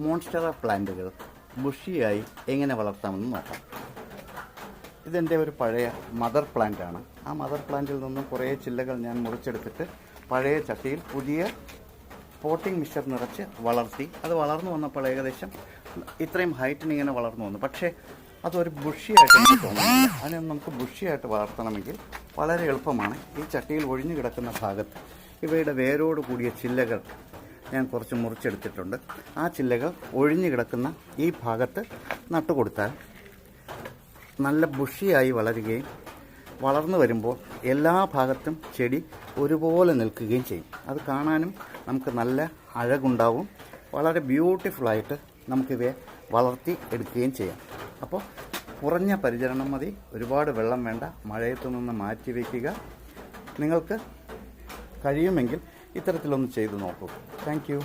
മോൺസ്റ്ററ പ്ലാന്റുകൾ ബുഷിയായി എങ്ങനെ വളർത്താമെന്ന് നോക്കാം. ഇതെൻ്റെ ഒരു പഴയ മദർ പ്ലാന്റാണ്. ആ മദർ പ്ലാന്റിൽ നിന്നും കുറേ ചില്ലകൾ ഞാൻ മുറിച്ചെടുത്തിട്ട് പഴയ ചട്ടിയിൽ പുതിയ പോട്ടിംഗ് മിക്സ്ചർ നിറച്ച് വളർത്തി. അത് വളർന്നു വന്നപ്പോൾ ഏകദേശം ഇത്രയും ഹൈറ്റിന് ഇങ്ങനെ വളർന്നു വന്നു. പക്ഷേ അതൊരു ബുഷിയായിട്ട് എനിക്ക് തോന്നുന്നില്ല. അതിനെ നമുക്ക് ബുഷിയായിട്ട് വളർത്തണമെങ്കിൽ വളരെ എളുപ്പമാണ്. ഈ ചട്ടിയിൽ ഒഴിഞ്ഞു കിടക്കുന്ന ഭാഗത്ത് ഇവയുടെ വേരോട് കൂടിയ ചില്ലകൾ ഞാൻ കുറച്ച് മുറിച്ചെടുത്തിട്ടുണ്ട്. ആ ചില്ലകൾ ഒഴിഞ്ഞു കിടക്കുന്ന ഈ ഭാഗത്ത് നട്ടുകൊടുത്താൽ നല്ല ബുഷിയായി വളരുകയും വളർന്നു വരുമ്പോൾ എല്ലാ ഭാഗത്തും ചെടി ഒരുപോലെ നിൽക്കുകയും ചെയ്യും. അത് കാണാനും നമുക്ക് നല്ല അഴകുണ്ടാവും. വളരെ ബ്യൂട്ടിഫുള്ളായിട്ട് നമുക്കിവയെ വളർത്തി എടുക്കുകയും ചെയ്യാം. അപ്പോൾ കുറഞ്ഞ പരിചരണം മതി, ഒരുപാട് വെള്ളം വേണ്ട, മഴയത്തു നിന്ന് മാറ്റി വയ്ക്കുക. നിങ്ങൾക്ക് കഴിയുമെങ്കിൽ ഇത്തരത്തിലൊന്ന് ചെയ്തു നോക്കൂ. Thank you.